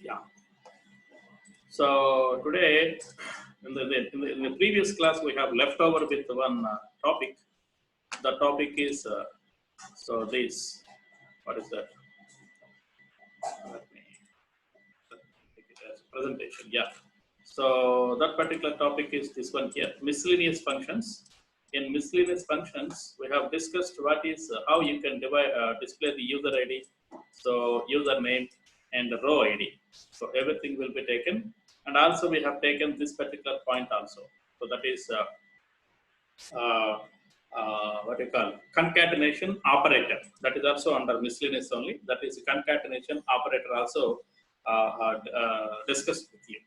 Yeah. So today, in the previous class, we have left over with one topic. The topic is so this. What is that? Let me take it as a presentation. Yeah. So that particular topic is this one here: miscellaneous functions. In miscellaneous functions, we have discussed what is how you can display the user ID, so username and the row ID. So everything will be taken, and also we have taken this particular point also. So that is uh, what you call concatenation operator. That is also under miscellaneous only. That is concatenation operator also discussed with you.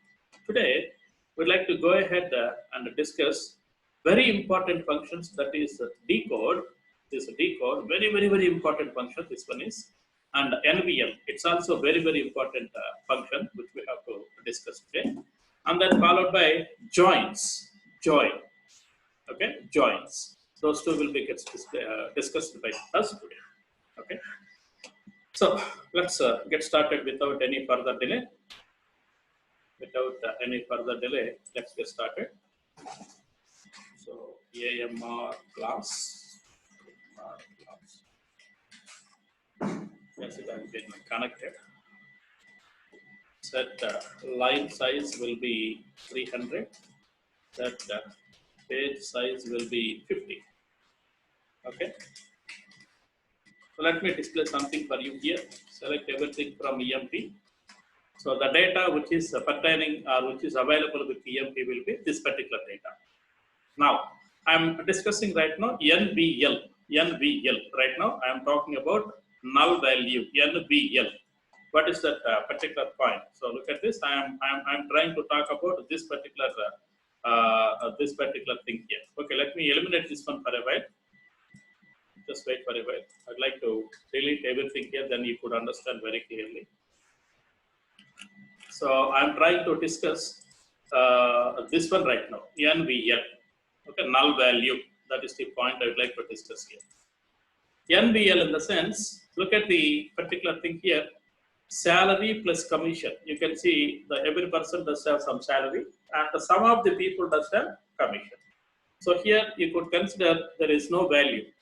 Today, we'd like to go ahead and discuss very important functions. That is decode. This decode, very important function. This one is and NVL. It's also very important function which we have to discuss today. And then followed by joins. Join. Okay, joins. Those two will be discussed by us today. Okay, so let's get started without any further delay. Let's get started. So AMR class. Yes, it has been connected. Set line size will be 300. That page size will be 50. Okay. So let me display something for you here. Select everything from EMP. So the data which is pertaining or which is available with EMP will be this particular data. Now I'm discussing right now NVL. Right now I am talking about null value NVL. What is that particular point? So look at this. I'm trying to talk about this particular thing here. Okay, let me eliminate this one for a while. Just wait for a while. I'd like to delete everything here, then you could understand very clearly. So I'm trying to discuss this one right now, NVL. Okay, null value. That is the point I would like to discuss here. NVL in the sense, look at the particular thing here, salary plus commission. You can see that every person does have some salary and some of the people does have commission. So here you could consider there is no value.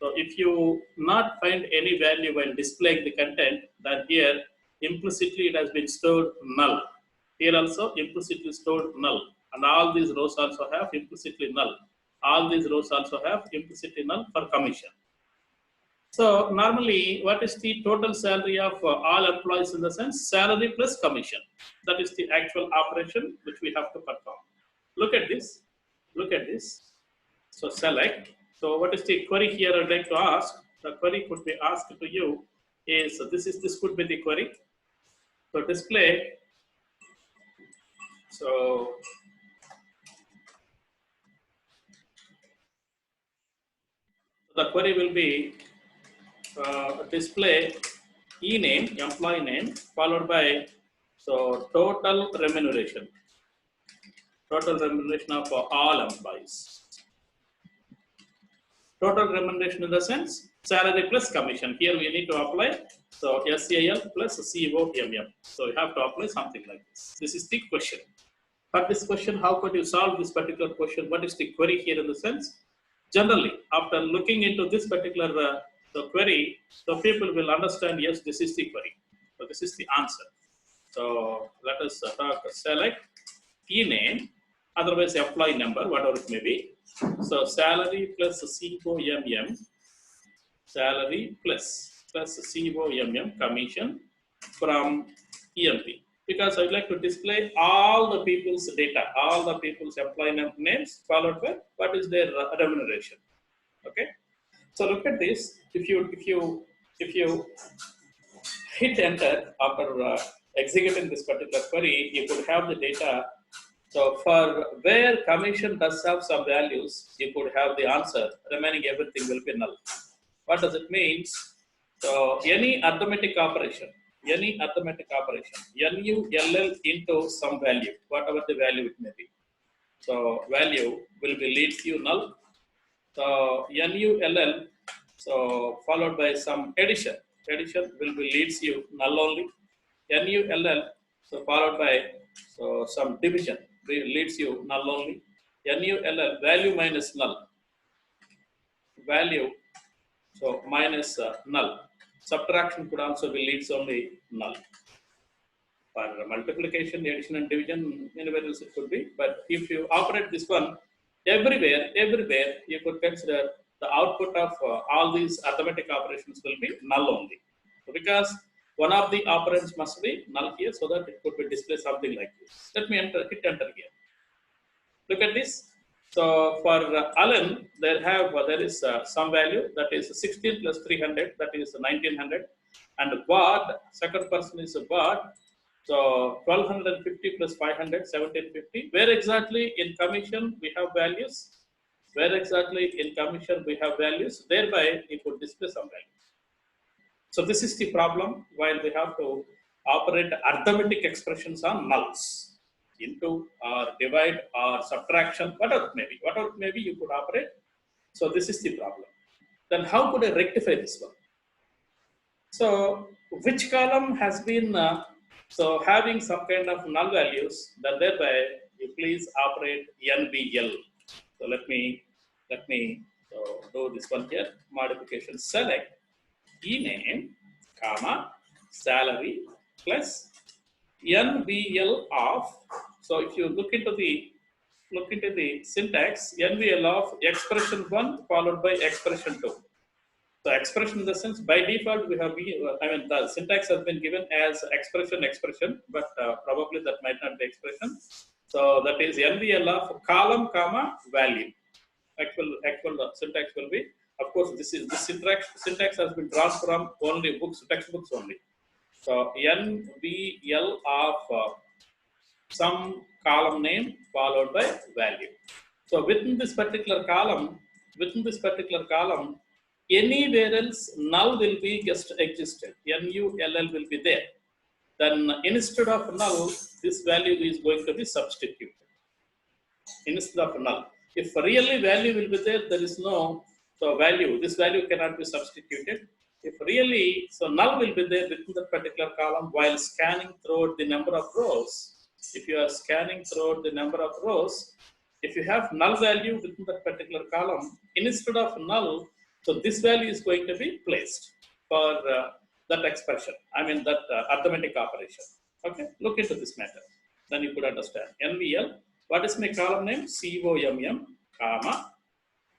So if you not find any value while displaying the content, then here implicitly it has been stored null. Here also implicitly stored null. And all these rows also have implicitly null. All these rows also have implicitly null for commission. So normally, what is the total salary of all employees in the sense? Salary plus commission. That is the actual operation which we have to perform. Look at this. Look at this. So select. So what is the query here I'd like to ask? The query could be asked to you is, this could be the query. So display. So the query will be display e-name, employee name, followed by so total remuneration of all employees. Total remuneration in the sense salary plus commission. Here we need to apply so SAL plus COMM. So you have to apply something like this. This is the question. For this question, how could you solve this particular question? What is the query here in the sense? Generally, after looking into this particular the query, the people will understand, yes, this is the query. So this is the answer. So let us select e-name, otherwise employee number, whatever it may be. So salary plus COMM, salary plus COMM commission from EMP. Because I would like to display all the people's data, all the people's employee names, followed by what is their remuneration. Okay. So look at this. If you hit enter after executing this particular query, you could have the data. So for where commission does have some values, you could have the answer. Remaining everything will be null. What does it mean? So any arithmetic operation, NULL into some value, whatever the value it may be. So value will be leads you null. So NULL, so followed by some addition. Addition will be leads you null only. NULL So followed by so some division leads you null only. NULL value minus null value so minus null. Subtraction could also be leads only null. For multiplication, addition, and division, anywhere else it could be. But if you operate this one, everywhere, you could consider the output of all these arithmetic operations will be null only. So because one of the operands must be null here, so that it could be displayed something like this. Let me hit enter here. Look at this. So for Alan, there is some value that is 16 plus 300, that is 1900, and Ward, second person is Ward. So 1250 plus 500, 1750. Where exactly in commission we have values? Where exactly in commission we have values? Thereby it would display some values. So this is the problem while we have to operate arithmetic expressions on nulls. Into or divide or subtraction, whatever it may be, you could operate. So this is the problem. Then how could I rectify this one? So which column has been so having some kind of null values? Then thereby you please operate NVL. So let me do this one here. Modification select ename, comma salary plus NVL of. So if you look into the syntax, NVL of expression 1 followed by expression 2. So expression in the sense by default we have the syntax has been given as expression, but probably that might not be expression. So that is NVL of column comma value. Actual syntax will be, of course, this syntax has been drawn from only textbooks only. So NVL of some column name followed by value. So within this particular column, anywhere else null will be just existed. NULL will be there. Then instead of null, this value is going to be substituted. Instead of null. If really value will be there, there is no value. This value cannot be substituted. If really, so null will be there within that particular column while scanning through the number of rows. If you are scanning through the number of rows, if you have null value within that particular column, instead of null, so this value is going to be placed for that expression. That arithmetic operation. Okay, look into this matter. Then you could understand. NVL, what is my column name? COMM, comma.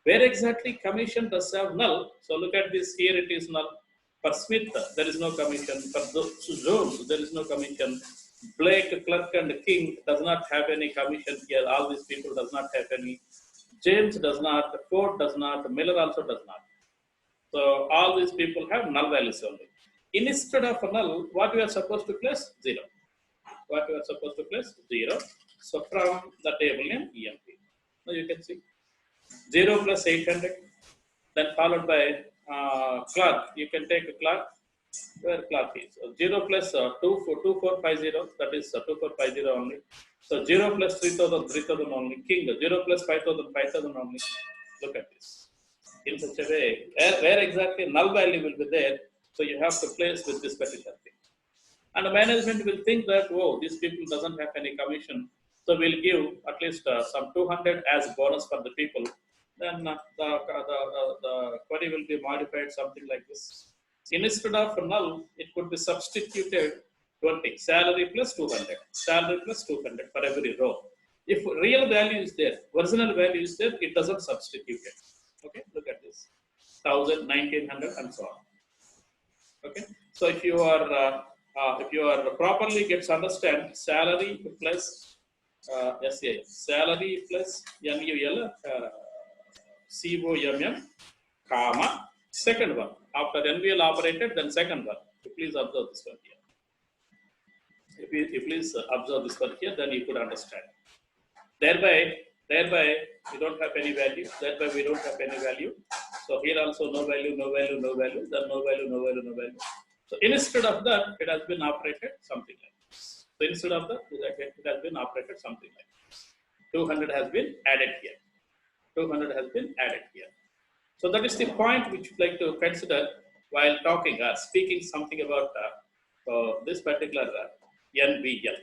Where exactly commission does have null? So look at this, here it is null. For Smith, there is no commission. For Jones, there is no commission. Blake, Clark, and King does not have any commission here. All these people does not have any. James does not. Ford does not. Miller also does not. So all these people have null values only. Instead of null, what we are supposed to place? 0. What we are supposed to place? 0. So from the table name EMP. Now you can see 0 plus 800, then followed by Clark. You can take a Clark. Where Clark is 0 plus 2450, that is 2450 only. So 0 plus 3000 only. King 0 plus 5000 only. Look at this. In such a way, where exactly null value will be there, so you have to place with this particular thing. And the management will think that, oh, these people doesn't have any commission, so we'll give at least some 200 as bonus for the people. Then the query will be modified something like this. Instead of null, it could be substituted 20, salary plus 200, salary plus 200 for every row. If real value is there, original value is there, it doesn't substitute it. Okay, look at this, 1000, 1900, and so on. Okay, so if you are properly gets understand salary plus SA, salary plus NUL, COMM, comma, second one. After NVL operated, then second one. Please observe this one here. If you please observe this one here, then you could understand. Thereby we don't have any value. Thereby we don't have any value. So here also no value, no value, no value. Then no value, no value, no value. So instead of that, it has been operated something like this. So instead of that, it has been operated something like this. 200 has been added here. 200 has been added here. So that is the point which we'd like to consider while talking or speaking something about this particular NVL.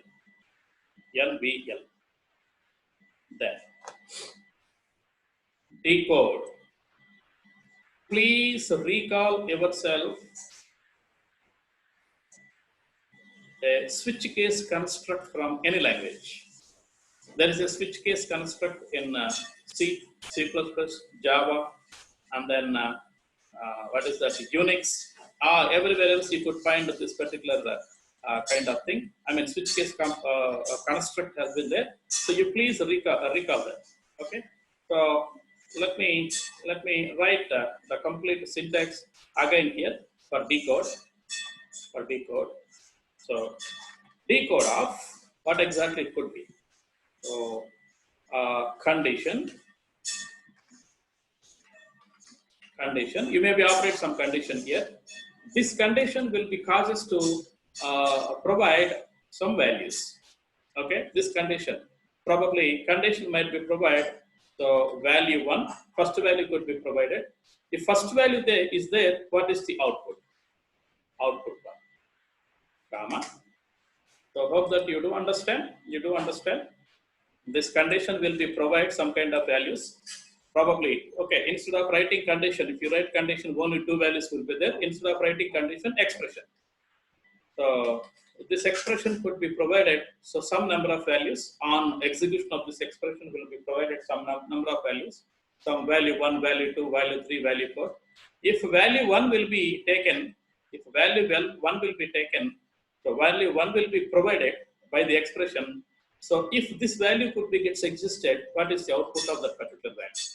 NVL. Then decode. Please recall yourself a switch case construct from any language. There is a switch case construct in C, C++, Java, and then what is that? Unix. Everywhere else you could find this particular kind of thing. I mean, switch case construct has been there. So you please recall that. Okay. So let me write the complete syntax again here for decode. For decode. So decode of what exactly it could be. So condition. You maybe operate some condition here. This condition will be causes to provide some values. Okay, this condition might be provided. So value 1, first value could be provided. If first value there is there, what is the output? Output 1, comma. So hope that you do understand. This condition will be provide some kind of values. Probably, okay, instead of writing condition, if you write condition, only 2 values will be there. Instead of writing condition, expression. So this expression could be provided. So some number of values on execution of this expression will be provided some number of values. Some value 1, value 2, value 3, value 4. If value 1 will be taken, so value 1 will be provided by the expression. So if this value could be gets existed, what is the output of that particular value?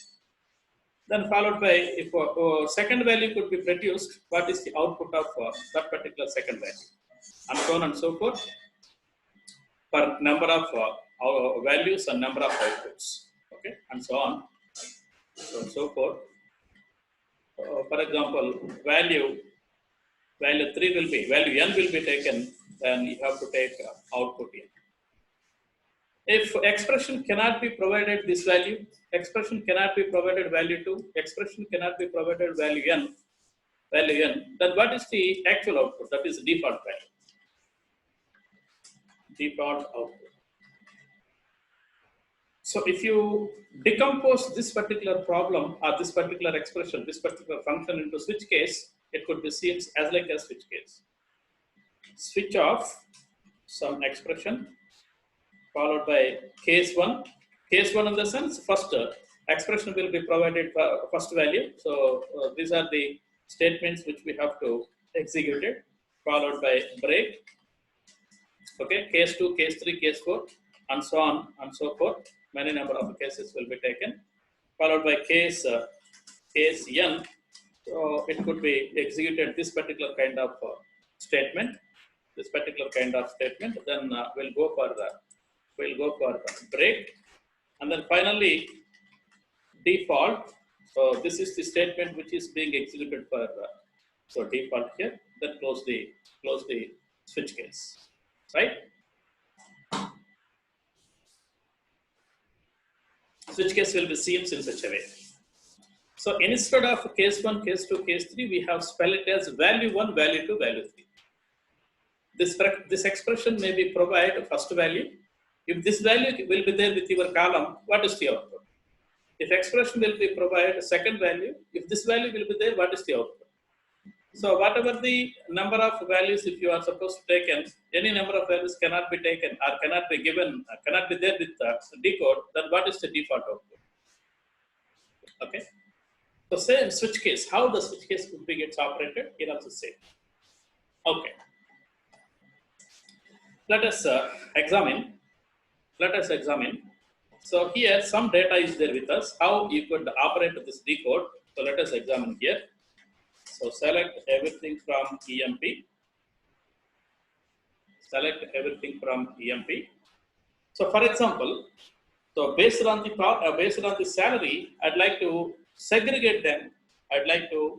Then followed by if second value could be produced, what is the output of that particular second value? And so on and so forth, per number of values and number of outputs, okay, and so on, and so forth. For example, value 3 will be, value n will be taken, then you have to take output n. If expression cannot be provided this value, expression cannot be provided value 2, expression cannot be provided value n, then what is the actual output? That is default value. Default output. So if you decompose this particular problem or this particular expression, this particular function into switch case, it could be seen as like a switch case. Switch off some expression followed by case 1. Case 1 in the sense first expression will be provided for first value. So these are the statements which we have to execute it, followed by break. Okay, case 2, case 3, case 4, and so on and so forth. Many number of cases will be taken, followed by case n. So it could be executed this particular kind of statement. Then we'll go for the break, and then finally default. So this is the statement which is being executed for so default here. Then close the switch case, right? Switch case will be seen in such a way. So instead of case 1, case 2, case 3, we have spelled it as value 1, value 2, value 3. This expression may be provide first value. If this value will be there with your column, what is the output? If expression will be provide second value, if this value will be there, what is the output? So whatever the number of values, if you are supposed to take in, any number of values cannot be taken or cannot be given, cannot be there with the decode, then what is the default output? Okay. So say in switch case, how the switch case could be gets operated, you have to say. Okay. Let us examine. So here some data is there with us, how you could operate this decode. So let us examine here. So select everything from EMP. So for example, so based on the salary, I'd like to segregate them.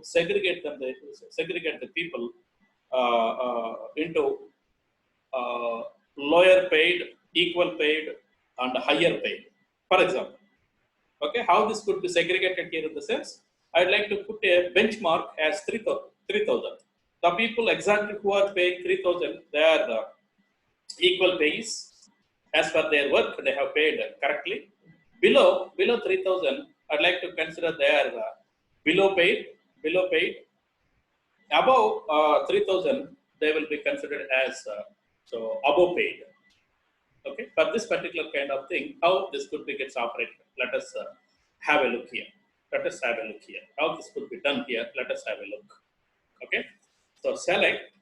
Segregate the people into lower paid, equal paid, and higher paid. For example, okay, how this could be segregated here in the sense, I'd like to put a benchmark as 3,000. The people exactly who are paying 3,000, they are equal pays as per their work they have paid correctly. Below 3,000, I'd like to consider they are below paid. Above 3,000, they will be considered as so above paid. Okay, for this particular kind of thing, how this could be gets operated. Let us have a look here. Let us have a look here. How this could be done here. Let us have a look. Okay, so select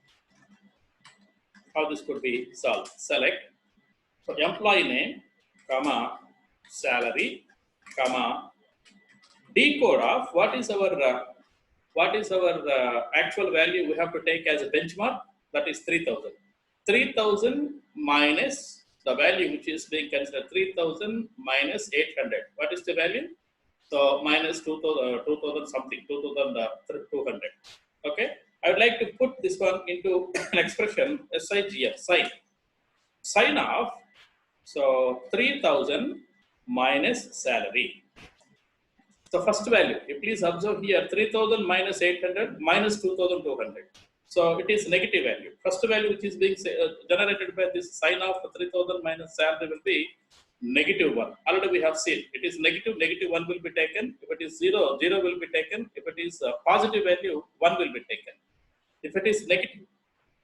how this could be solved. Select so employee name, comma salary, comma decode of what is our actual value we have to take as a benchmark, that is 3,000. 3,000 minus the value which is being considered, 3,000 minus 800. What is the value? So minus 2,000 something, 2,200. Okay, I would like to put this one into an expression, SIGF, sign of, so 3,000 minus salary. So first value, you please observe here, 3,000 minus 800 minus 2,200. So it is negative value. First value which is being generated by this sign of 3,000 minus salary will be negative 1. Already we have seen it is negative 1 will be taken. If it is 0, 0 will be taken. If it is positive value, 1 will be taken. If it is negative,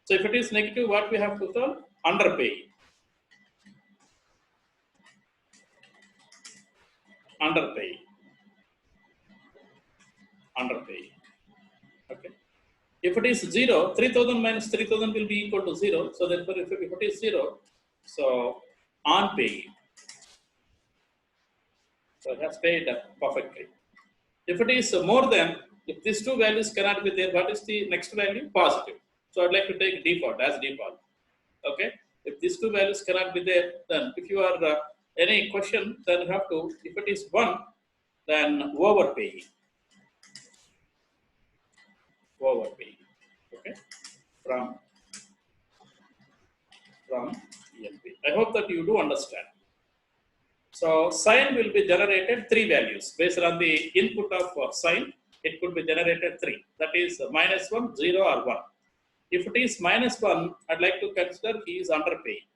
so if it is negative, what we have to solve? Underpay. Underpay. Okay. If it is 0, 3,000 minus 3,000 will be equal to 0. So therefore, if it is 0, so on pay. So it has paid perfectly. If it is more than, if these two values cannot be there, what is the next value? Positive. So I'd like to take default as default. Okay. If these two values cannot be there, then if you are any question, then you have to, if it is 1, then overpay. Okay, from EMP. I hope that you do understand. So sign will be generated 3 values based on the input of sign. It could be generated 3. That is minus 1, 0, or 1. If it is minus 1, I'd like to consider he is underpay.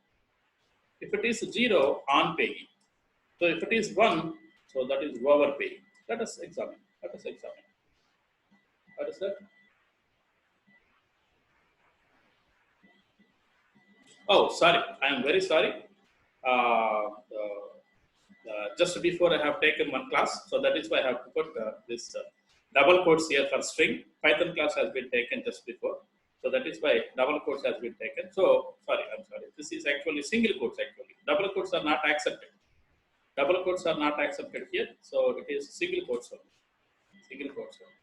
If it is 0, on pay. So if it is 1, so that is overpay. Let us examine. What is that? Oh, sorry. I am very sorry. Just before I have taken one class, so that is why I have to put this double quotes here for string. Python class has been taken just before, so that is why double quotes has been taken. So sorry, I'm sorry. This is actually single quotes. Actually, double quotes are not accepted. Double quotes are not accepted here, so it is single quotes only. Single quotes only.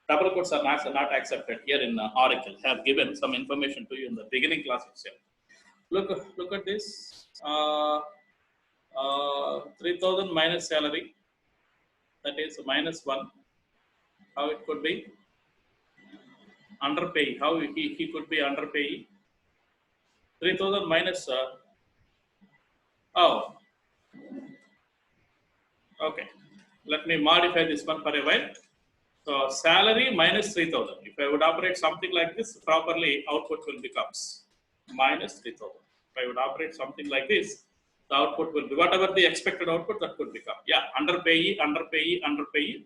Double quotes are not accepted here in Oracle. I have given some information to you in the beginning class itself. Look at this. 3,000 minus salary, that is minus 1. How it could be? Underpay. How he could be underpay? 3,000 minus. Oh, okay. Let me modify this one for a while. So salary minus 3,000. If I would operate something like this properly, output will becomes minus 3,000. If I would operate something like this, the output will be whatever the expected output that could become. Yeah, underpayee.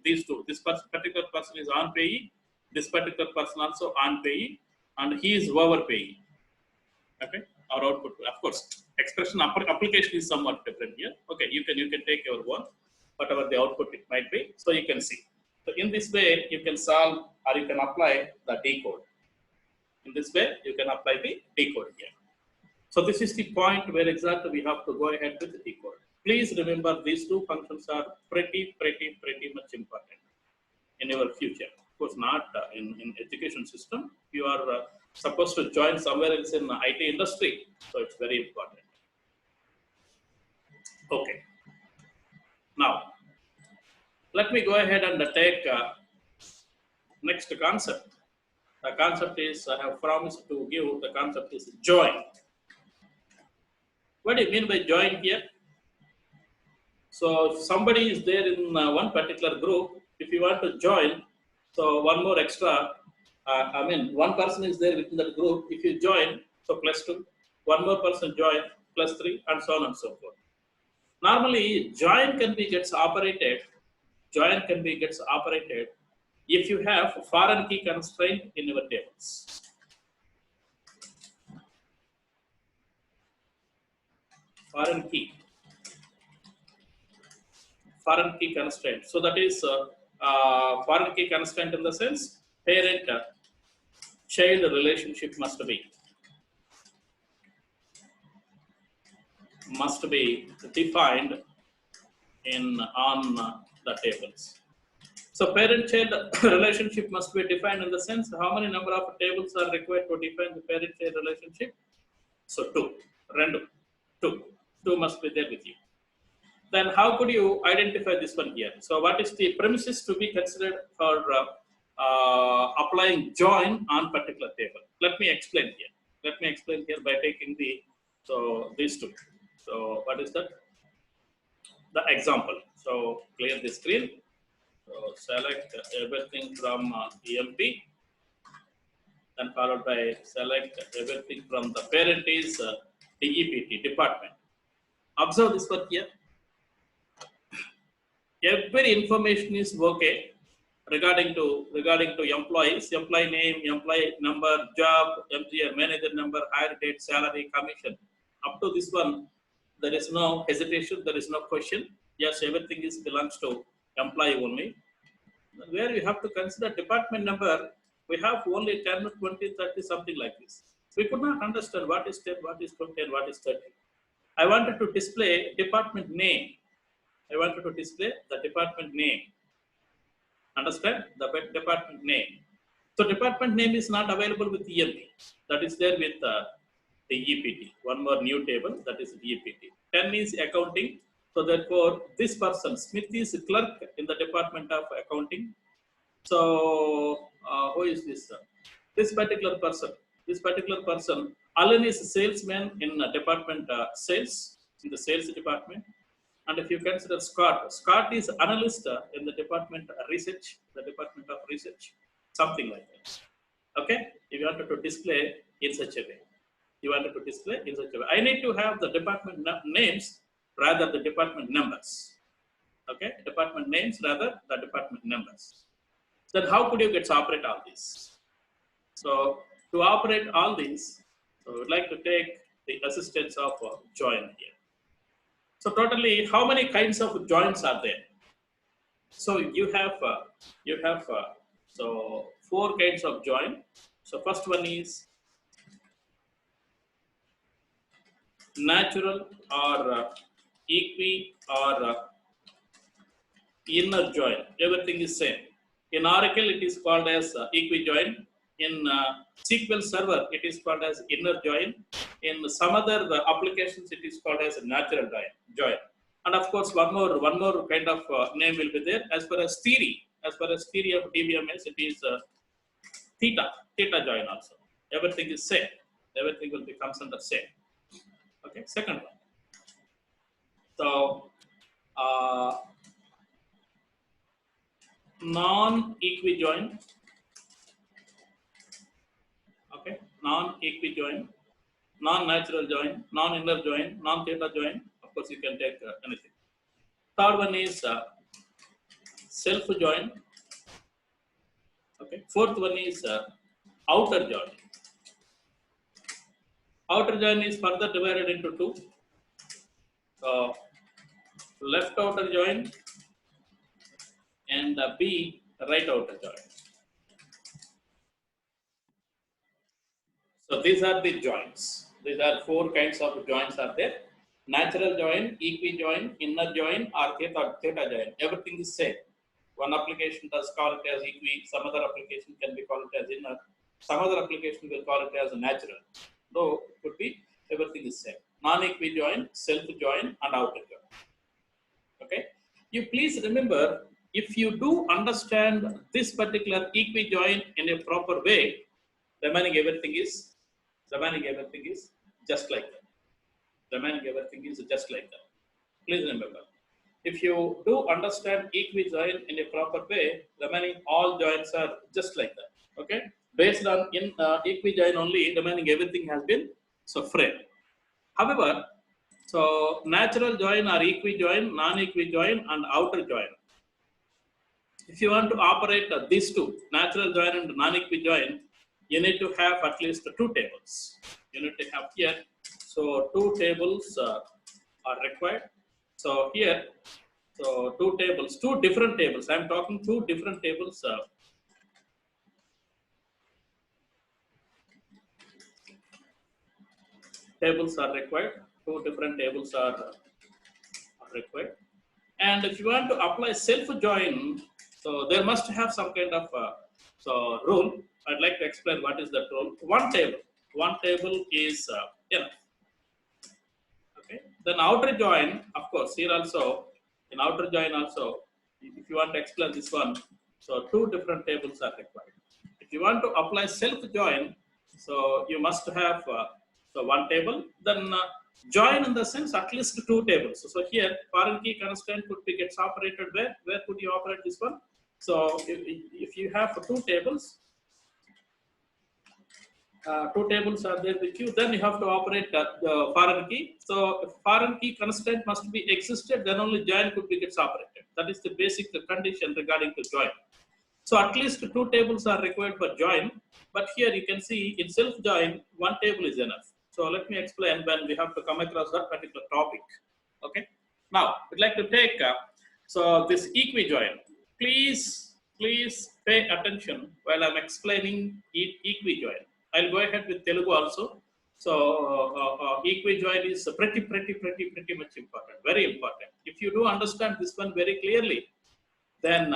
These two. This particular person is on payee. This particular person also on payee, and he is overpayee. Okay, our output. Of course, expression application is somewhat different here. Okay, you can take your one, whatever the output it might be. So you can see. So in this way, you can solve or you can apply the decode. In this way, you can apply the decode here. So this is the point where exactly we have to go ahead with the decode. Please remember these two functions are pretty much important in your future. Of course, not in education system. You are supposed to join somewhere else in the IT industry, so it's very important. Okay. Now, let me go ahead and take next concept. The concept is, I have promised to give, the concept is join. What do you mean by join here? So somebody is there in one particular group. If you want to join, so one more extra, one person is there within that group. If you join, so +2. one more person join, plus 3, and so on and so forth. Normally, join can be gets operated if you have foreign key constraint in your tables. Foreign key constraint. So that is foreign key constraint in the sense parent child relationship must be defined in on the tables. So parent-child relationship must be defined in the sense how many number of tables are required to define the parent-child relationship? So two, random, two must be there with you. Then how could you identify this one here? So what is the premises to be considered for applying join on particular table? Let me explain here by taking these two. So what is that? The example. So clear the screen. So select everything from EMP, then followed by select everything from the parent is DEPT, department. Observe this one here. Every information is okay regarding to employees, employee name, employee number, job, MGR, manager number, hire date, salary, commission. Up to this one, there is no hesitation, there is no question. Yes, everything belongs to employee only. Where you have to consider department number, we have only 10, 20, 30, something like this. We could not understand what is 10, what is 20, and what is 30. I wanted to display department name. Understand? The department name. So department name is not available with EMP. That is there with the EPT. One more new table, that is EPT. 10 is accounting. So therefore, this person, Smith, is a clerk in the department of accounting. So who is this? This particular person, Alan is a salesman in department sales, in the sales department. And if you consider Scott is analyst in the department of research, something like that. Okay, if you wanted to display in such a way, I need to have the department names rather the department numbers. Okay, department names rather the department numbers. Then how could you get to operate all these? So to operate all these, so I would like to take the assistance of join here. So totally, how many kinds of joins are there? So you have so 4 kinds of join. So first one is natural or equi or inner join. Everything is same. In Oracle, it is called as equi join. In SQL Server, it is called as inner join. In some other applications, it is called as a natural join. And of course, one more kind of name will be there. As far as theory of DBMS, it is theta join also. Everything is same. Everything will become under same. Okay, second one. So non-equi join. Okay, non-equi join, non-natural join, non-inner join, non-theta join. Of course, you can take anything. Third one is self-join. Okay. Fourth one is outer join. Outer join is further divided into 2. So left outer join and B right outer join. So these are the joins. These are 4 kinds of joins are there. Natural join, equi join, inner join, or theta join. Everything is same. One application does call it as equi, some other application can be called it as inner, some other application will call it as natural. Though it could be everything is same. Non-equi join, self-join, and outer join. Okay. You please remember, if you do understand this particular equi join in a proper way, remaining everything is just like that. Please remember, if you do understand equi join in a proper way, remaining all joins are just like that. Okay, based on equi join only, remaining everything has been so framed. However, so natural join or equi-join, non-equi-join, and outer join. If you want to operate these two, natural join and non-equi-join, you need to have at least two tables. You need to have here, so two tables are required. So here, so two tables, two different tables. I'm talking two different tables. Tables are required. Two different tables are required. And if you want to apply self-join, so there must have some kind of so rule. I'd like to explain what is that rule. One table is enough. Okay. Then outer join, of course, here also in outer join also, if you want to explain this one, so two different tables are required. If you want to apply self-join, so you must have so one table. Then join in the sense at least two tables. So here foreign key constraint could be gets operated where? Where could you operate this one? So if you have two tables are there with you, then you have to operate the foreign key. So if foreign key constraint must be existed, then only join could be gets operated. That is the basic condition regarding to join. So at least two tables are required for join, but here you can see in self join, one table is enough. So let me explain when we have to come across that particular topic. Okay. Now we'd like to take so this equi-join. Please pay attention while I'm explaining equi-join. I'll go ahead with Telugu also. So equi-join is pretty much important, very important. If you do understand this one very clearly, then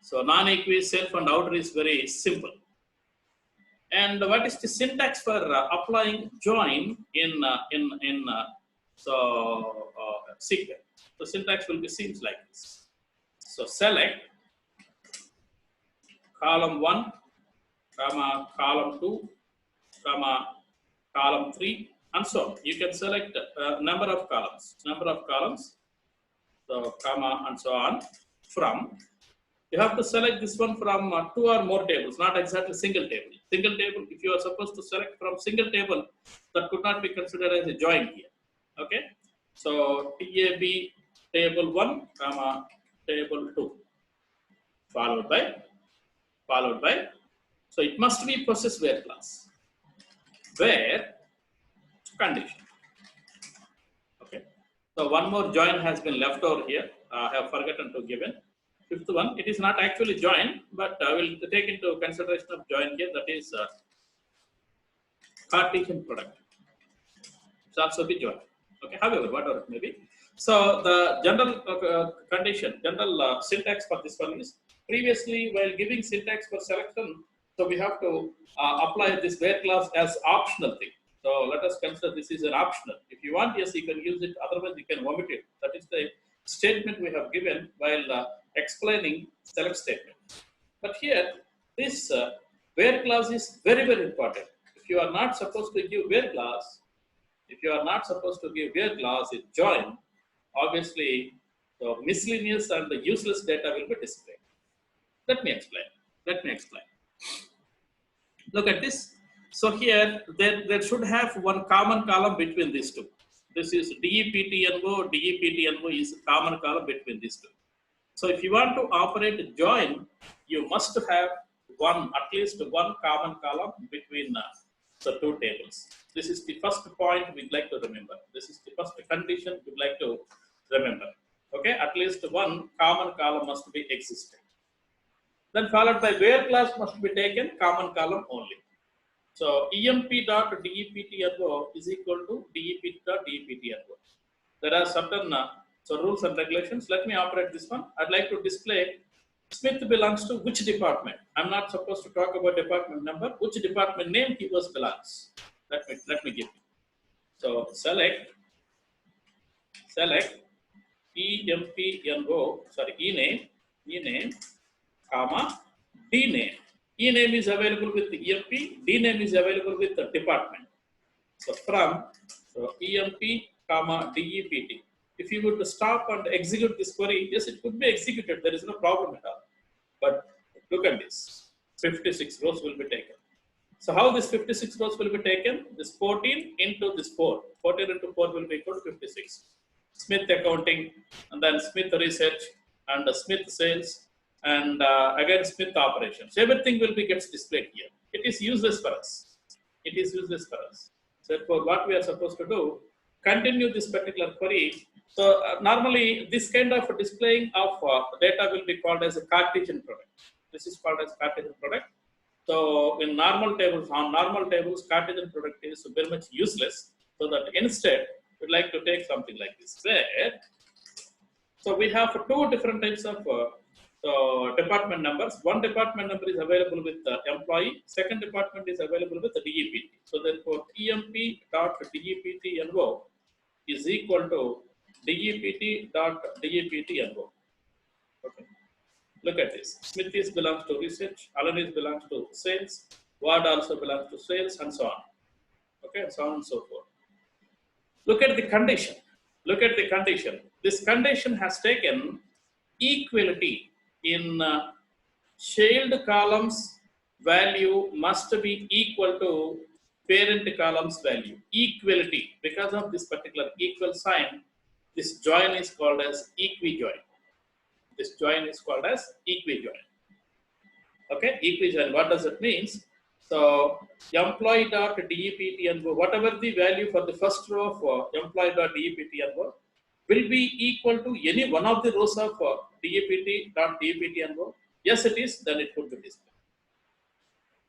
so non-equi, self and outer is very simple. And what is the syntax for applying join in sequence? The syntax will be seems like this. So select column 1, comma column 2, comma column 3, and so on. You can select number of columns, so comma and so on from. You have to select this one from two or more tables, not exactly single table. Single table, if you are supposed to select from single table, that could not be considered as a join here. Okay. So tab table 1, comma table 2, followed by. So it must be process where class, where condition. Okay. So one more join has been left over here. I have forgotten to give in. Fifth one, it is not actually join, but I will take into consideration of join here. That is Cartesian product. It's also be join. Okay, however, whatever it may be. So the general condition, general syntax for this one is previously while giving syntax for selection, so we have to apply this where clause as optional thing. So let us consider this is an optional. If you want, yes, you can use it. Otherwise, you can omit it. That is the statement we have given while explaining select statement. But here, this where clause is very important. If you are not supposed to give where clause, is join, obviously the miscellaneous and the useless data will be displayed. Let me explain. Look at this. So here there should have one common column between these two. This is DEPTNO is a common column between these two. So if you want to operate join, you must have at least one common column between the two tables. This is the first point we'd like to remember. This is the first condition we'd like to remember. Okay, at least one common column must be existing. Then followed by where clause must be taken, common column only. So emp.deptno is equal to dep.deptno. There are certain rules and regulations. Let me operate this one. I'd like to display Smith belongs to which department. I'm not supposed to talk about department number. Which department name he belongs. Let me give you. So select ename, comma dname. Ename is available with the emp, dname is available with the department. So from emp, comma dept. If you would stop and execute this query, yes, it could be executed. There is no problem at all. But look at this. 56 rows will be taken. So how this 56 rows will be taken? This 14 into this 4. 14 into 4 will be equal to 56. Smith accounting, and then Smith research, and Smith sales, and again Smith operations. Everything will be gets displayed here. It is useless for us. It is useless for us. So therefore, what we are supposed to do, continue this particular query. So normally this kind of displaying of data will be called as a Cartesian product. This is called as Cartesian product. So in normal tables, on normal tables, Cartesian product is very much useless. So that instead, we'd like to take something like this. Where, so we have two different types of department numbers. One department number is available with the employee. Second department is available with the DEPT. So therefore, TMP.DEPT-NO is equal to DEPT.DEPT-NO. Okay. Look at this. Smith is belongs to research, Alan is belongs to sales, Ward also belongs to sales, and so on. Okay, so on and so forth. Look at the condition. Look at the condition. This condition has taken equality in child columns value must be equal to parent columns value. Equality. Because of this particular equal sign, this join is called as equijoin. This join is called as equijoin. Okay, equijoin. What does it mean? So employee.DEPT-NO, whatever the value for the first row of employee.DEPT-NO will be equal to any one of the rows of DEPT.DEPT-NO. Yes, it is. Then it could be displayed.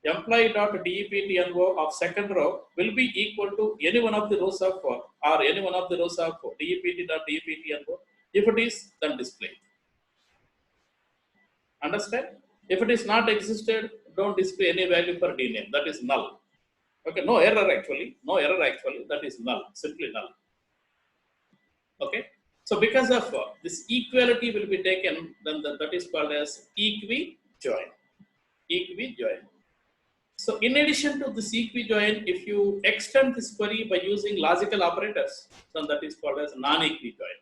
Employee.DEPT-NO of second row will be equal to any one of the rows of or any one of the rows of DEPT.DEPT-NO. If it is, then display. Understand? If it is not existed, don't display any value for dname. That is null. Okay, no error actually. No error actually. That is null. Simply null. Okay. So because of this equality will be taken, then that is called as equijoin. Equijoin. So in addition to this equijoin, if you extend this query by using logical operators, then that is called as non-equijoin.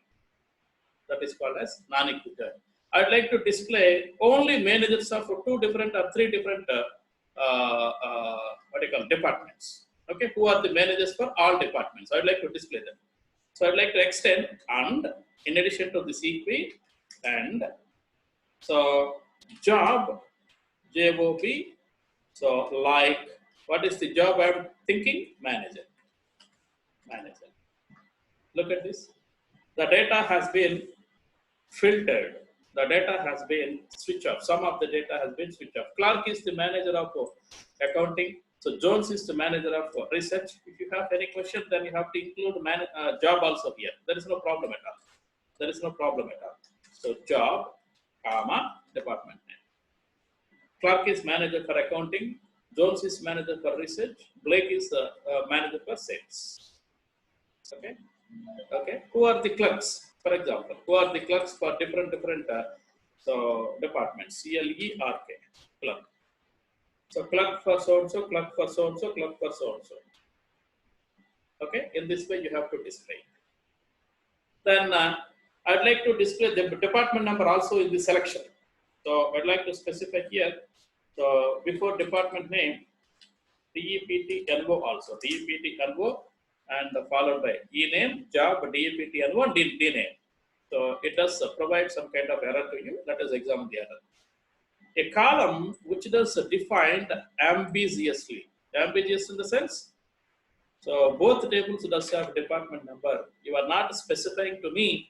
That is called as non-equijoin. I'd like to display only managers of two different or three different what do you call departments. Okay, who are the managers for all departments? I'd like to display them. So I'd like to extend and in addition to this equi and so job job. So like what is the job I'm thinking? Manager. Manager. Look at this. The data has been filtered. The data has been switched off. Some of the data has been switched off. Clark is the manager of accounting. So Jones is the manager of research. If you have any question, then you have to include job also here. There is no problem at all. There is no problem at all. So job, comma, department name. Clark is manager for accounting. Jones is manager for research. Blake is manager for sales. Okay. Okay. Who are the clerks? For example, who are the clerks for different so departments? CLERK, clerk. So clerk for so and so, clerk for so and so, clerk for so and so. Okay, in this way you have to display. Then I'd like to display the department number also in the selection. So I'd like to specify here. So before department name, DEPT-NO also, DEPT-NO. And followed by E name, job, DEPT-NO, and D name. So it does provide some kind of error to you. Let us examine the error. A column which does defined ambiguously. Ambiguous in the sense. So both tables does have department number. You are not specifying to me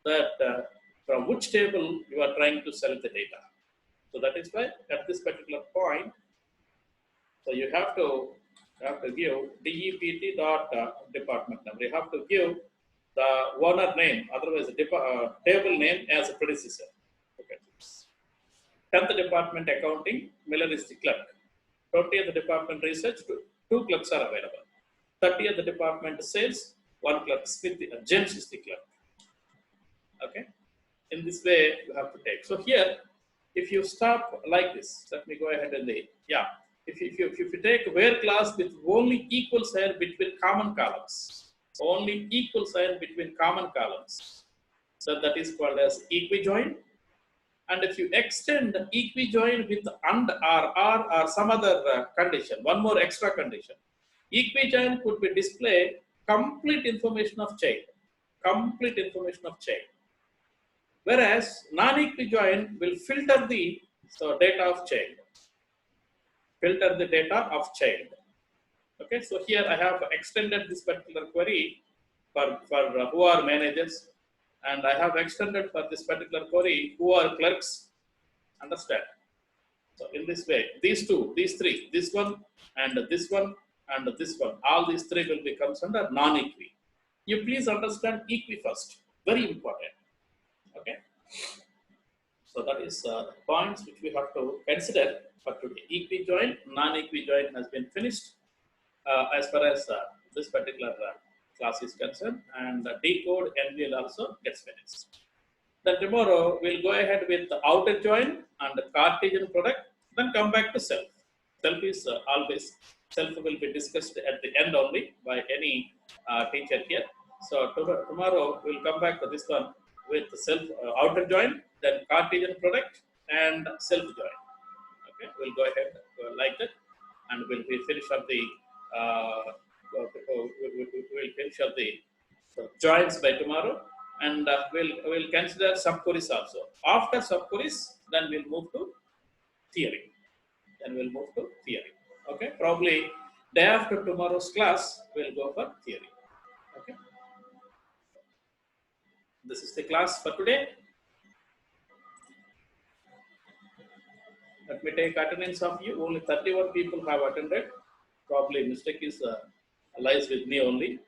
that from which table you are trying to select the data. So that is why at this particular point, so you have to give DEPT department number. You have to give the owner name, otherwise table name as a predecessor. Okay. 10th department accounting, Miller is the clerk. 20th department research, two clerks are available. 30th department sales, one clerk. Smith, James is the clerk. Okay. In this way, you have to take. So here, if you stop like this, let me go ahead and if you take where class with only equal sign between common columns, only equal sign between common columns, so that is called as equijoin. And if you extend equijoin with and or some other condition, one more extra condition, equijoin could be display complete information of child, complete information of child. Whereas non-equijoin will filter the data of child, filter the data of child. Okay, so here I have extended this particular query for who are managers, and I have extended for this particular query who are clerks. Understand? So in this way, these two, these three, this one and this one and this one, all these three will become under non-equi. You please understand equi first, very important. Okay. So that is points which we have to consider for today. Equijoin, non-equijoin has been finished as far as this particular class is concerned, and decode NVL also gets finished. Then tomorrow we'll go ahead with the outer join and the Cartesian product, then come back to self. Self is always, self will be discussed at the end only by any teacher here. So tomorrow we'll come back to this one with the self outer join, then Cartesian product and self join. Okay, we'll go ahead like that, and we'll finish up the we'll finish up the joins by tomorrow, and we'll consider subqueries also. After subqueries, then we'll move to theory. Okay, probably day after tomorrow's class, we'll go for theory. Okay, this is the class for today. Let me take attendance of you. Only 31 people have attended. Probably mistake is lies with me only.